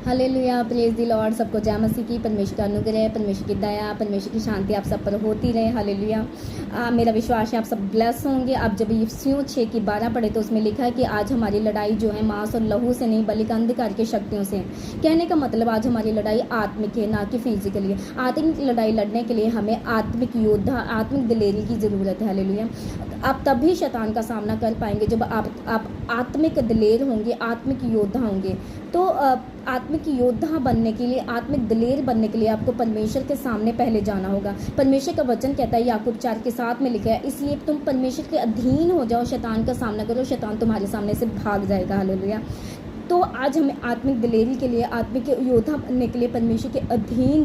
Hallelujah, praise the Lord. सबको जय मसीह की। परमेश्वर का अनुग्रह, परमेश्वर की दया, परमेश्वर की शांति आप सब पर होती रहे। हालेलुया। मेरा विश्वास है आप सब ब्लेस होंगे। अब जब इफिसियों 6:12 पढ़े तो उसमें लिखा है कि आज हमारी लड़ाई जो है मांस और लहू से नहीं बल्कि अंधकार की शक्तियों से है। कहने का मतलब आज हमारी लड़ाई आत्मिक है, ना कि फिजिकली है। आत्मिक लड़ाई लड़ने के लिए हमें आत्मिक योद्धा, आत्मिक दिलेरी की ज़रूरत है। हालेलुया। आप तभी शैतान का सामना कर पाएंगे जब आप आत्मिक दिलेर होंगे, आत्मिक योद्धा होंगे। तो आत्मिक योद्धा बनने के लिए, आत्मिक दिलेर बनने के लिए आपको परमेश्वर के सामने पहले जाना होगा। परमेश्वर का वचन कहता है, याकूब 4:7 में लिखा है, इसलिए तुम परमेश्वर के अधीन हो जाओ, शैतान का सामना करो, शैतान तुम्हारे सामने से भाग जाएगा। हालेलुया। तो आज हमें आत्मिक दिलेरी के लिए, आत्मिक योद्धा बनने के लिए परमेश्वर के अधीन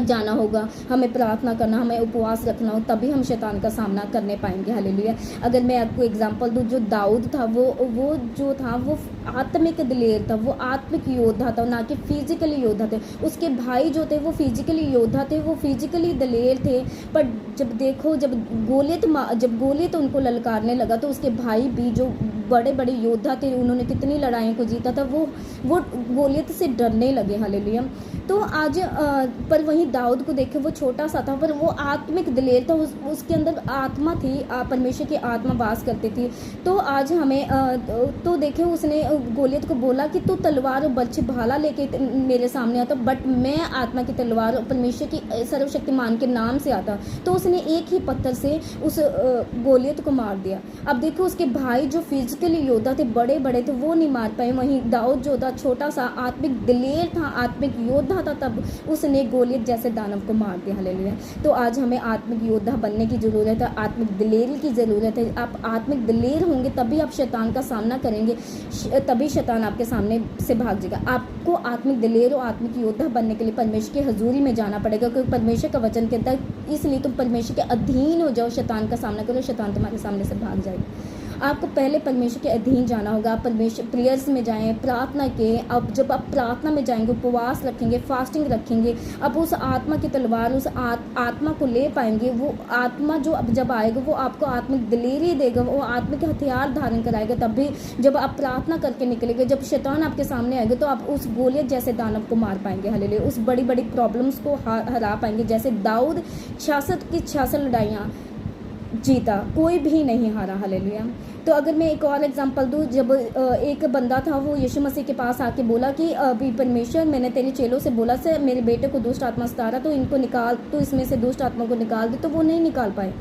जाना होगा। हमें प्रार्थना करना, हमें उपवास रखना हो, तभी हम शैतान का सामना करने पाएंगे। हालेलुया। अगर मैं आपको एग्जांपल दूं, जो दाऊद था वो जो था वो आत्मिक दिलेर था, वो आत्मिक योद्धा था, ना कि फिजिकली योद्धा थे। उसके भाई जो थे वो फिजिकली योद्धा थे, वो फिजिकली दिलेर थे। पर जब देखो, जब गोलियत उनको ललकारने लगा तो उसके भाई भी जो बड़े बड़े योद्धा थे, उन्होंने कितनी लड़ाइयों को जीता था, वो गोलियत से डरने लगे। हालेलुया। तो आज पर वहीं दाऊद को देखे, वो छोटा सा था पर वो आत्मिक दिलेर था, उसके अंदर आत्मा थी, परमेश्वर की आत्मा वास करती थी। तो आज हमें तो देखे, उसने गोलियत को बोला कि तू तलवार और बर्छी भाला लेके मेरे सामने आता, बट मैं आत्मा की तलवार और परमेश्वर की सर्वशक्तिमान के नाम से आता। तो उसने एक ही पत्थर से उस गोलियत को मार दिया। अब देखो, उसके भाई जो फिजिकली योद्धा थे, बड़े बड़े थे, वो नहीं मार पाए। वहीं दाऊद जो था, छोटा सा आत्मिक दिलेर था, आत्मिक योद्धा था, तब उसने गोलियत जैसे दानव को मार दिया। हालेलुया। तो आज हमें आत्मिक योद्धा बनने की ज़रूरत है, आत्मिक दिलेरी की ज़रूरत है। आप आत्मिक दिलेर होंगे तभी आप शैतान का सामना करेंगे, तभी शैतान आपके सामने से भाग जाएगा। आपको आत्मिक दिलेर और आत्मिक योद्धा बनने के लिए परमेश्वर की हजूरी में जाना पड़ेगा, क्योंकि परमेश्वर का वचन कहता है, इसलिए तुम परमेश्वर के अधीन हो जाओ, शैतान का सामना करो, शैतान तुम्हारे सामने से भाग जाएगा। आपको पहले परमेश्वर के अधीन जाना होगा। आप परमेश्वर प्रेयर्स में जाएं, प्रार्थना के। अब जब आप प्रार्थना में जाएंगे, उपवास रखेंगे, फास्टिंग रखेंगे, अब उस आत्मा की तलवार, उस आत्मा को ले पाएंगे। वो आत्मा जो अब जब आएगा, वो आपको आत्मिक दिलेरी देगा, वो आत्मिक हथियार धारण कराएगा। तब भी जब आप प्रार्थना करके निकलेंगे, जब शैतान आपके सामने आएगा, तो आप उस गोलियत जैसे दानव को मार पाएंगे। हालेलुया। उस बड़ी बड़ी प्रॉब्लम्स को हरा पाएंगे। जैसे दाऊद 66 की 66 लड़ाइयाँ जीता, कोई भी नहीं हारा। हालेलुया। तो अगर मैं एक और एग्जांपल दूँ, जब एक बंदा था, वो यीशु मसीह के पास आके बोला कि अभी परमेश्वर, मैंने तेरे चेलों से बोला से मेरे बेटे को दुष्ट आत्मा सता रहा, तो इनको निकाल, तो इसमें से दुष्ट आत्मा को निकाल दे, तो वो नहीं निकाल पाए।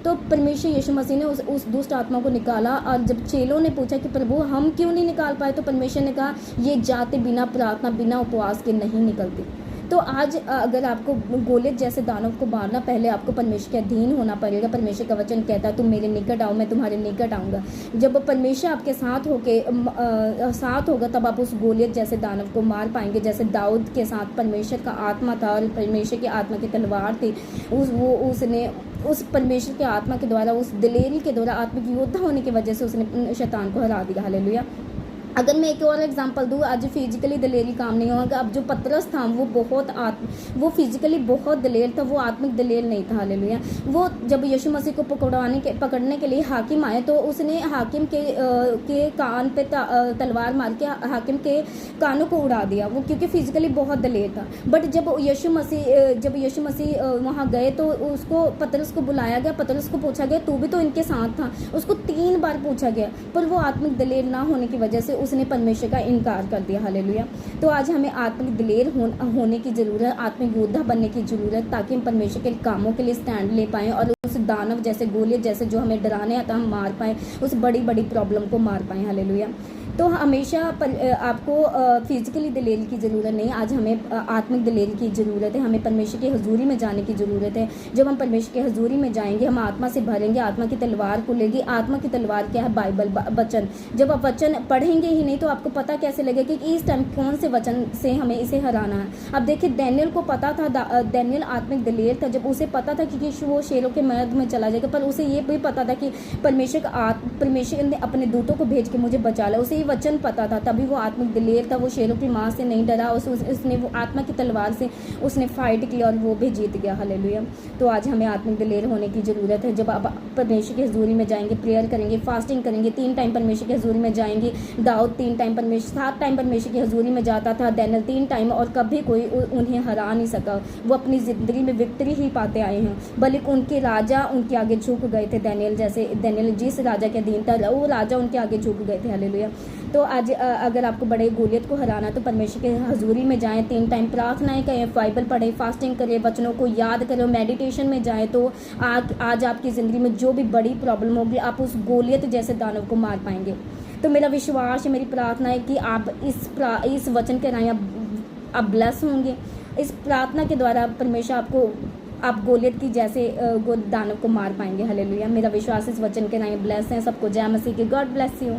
तो परमेश्वर यीशु मसीह ने उस दुष्ट आत्मा को निकाला। और जब चेलों ने पूछा कि प्रभु हम क्यों नहीं निकाल पाए, तो परमेश्वर ने कहा, ये जाते बिना प्रार्थना, बिना उपवास के नहीं निकलती। तो आज अगर आपको गोलियत जैसे दानव को मारना, पहले आपको परमेश्वर के अधीन होना पड़ेगा। परमेश्वर का वचन कहता है, तुम मेरे निकट आओ, मैं तुम्हारे निकट आऊँगा। जब परमेश्वर आपके साथ होगा, तब आप उस गोलियत जैसे दानव को मार पाएंगे। जैसे दाऊद के साथ परमेश्वर का आत्मा था और परमेश्वर की आत्मा की तलवार थी। उसने उस परमेश्वर के आत्मा के द्वारा, उस दिलेरी के द्वारा, आत्मिक योद्धा होने की वजह से उसने शैतान को हरा दिया। हालेलुया। अगर मैं एक और एग्जांपल दूँ, आज फिजिकली दिलेरी काम नहीं होगा। अब जो पतरस था, वो फिजिकली बहुत दिलेर था, वो आत्मिक दिलेर नहीं था। हालेलुया। वो जब यीशु मसीह को पकड़ने के लिए हाकिम आए, तो उसने हाकिम के कान पे तलवार मार के हाकिम के कानों को उड़ा दिया, वो क्योंकि फिजिकली बहुत दिलेर था। बट जब यीशु मसीह वहाँ गए, तो पतरस को बुलाया गया, पतरस को पूछा गया, तू भी तो इनके साथ था। उसको 3 बार पूछा गया, पर वो आत्मिक दिलेर ना होने की वजह से उसने परमेश्वर का इनकार कर दिया। हालेलुया। तो आज हमें आत्मिक दिलेर होने की ज़रूरत, आत्मिक योद्धा बनने की ज़रूरत, ताकि हम परमेश्वर के कामों के लिए स्टैंड ले पाएँ और उस दानव जैसे, गोलियत जैसे जो हमें डराने आता, हम मार पाएँ, उस बड़ी बड़ी प्रॉब्लम को मार पाएँ। हालेलुया। तो हमेशा आपको फिजिकली दिलेरी की ज़रूरत नहीं, आज हमें आत्मिक दिलेरी की ज़रूरत है। हमें परमेश्वर की हजूरी में जाने की ज़रूरत है। जब हम परमेश्वर की हजूरी में जाएंगे, हम आत्मा से भरेंगे, आत्मा की तलवार को लेंगे। आत्मा की तलवार क्या है? बाइबल, वचन। जब आप वचन पढ़ेंगे ही नहीं, तो आपको पता कैसे लगेगा कि इस टाइम कौन से वचन से हमें इसे हराना है। अब देखिए, दानियेल को पता था, दानियेल आत्मिक दिलेर था। जब उसे पता था कि वो शेरों के मर्द में चला जाएगा, पर उसे ये भी पता था कि परमेश्वर ने अपने दूतों को भेज के मुझे बचा लिया। उसे वचन पता था, तभी वो आत्मिक दिलेर था, वो शेरों की माँ से नहीं डरा, उसने वो आत्मा की तलवार से उसने फाइट किया और वो भी जीत गया। हालेलुया। तो आज हमें आत्मिक दिलेर होने की ज़रूरत है। जब आप परमेश्वर की हजूरी में जाएंगे, प्रेयर करेंगे, फास्टिंग करेंगे, 3 टाइम परमेश्वर की हजूरी में जाएंगे। दाऊद 3 टाइम परमेश्वर 7 टाइम परमेश्वर की हजूरी में जाता था, डैनियल 3 टाइम, और कभी कोई उन्हें हरा नहीं सका। वो अपनी ज़िंदगी में विक्ट्री ही पाते आए हैं, बल्कि उनके राजा उनके आगे झुक गए थे। डैनियल जिस राजा के अधीन था, वो राजा उनके आगे झुक गए थे। हालेलुया। तो आज अगर आपको बड़े गोलियत को हराना तो परमेश्वर के हजूरी में जाएं, 3 टाइम प्रार्थनाएं करें, बाइबल पढ़ें, फास्टिंग करें, वचनों को याद करें, मेडिटेशन में जाएं, तो आज आपकी ज़िंदगी में जो भी बड़ी प्रॉब्लम होगी, आप उस गोलियत जैसे दानव को मार पाएंगे। तो मेरा विश्वास है, मेरी प्रार्थना है कि आप इस वचन के राय आप ब्लेस होंगे। इस प्रार्थना के द्वारा परमेश्वर आप गोलियत की जैसे दानव को मार पाएंगे। हालेलुया। मेरा विश्वास इस वचन के राय ब्लेस हैं। सबको जय मसीह की। God bless you.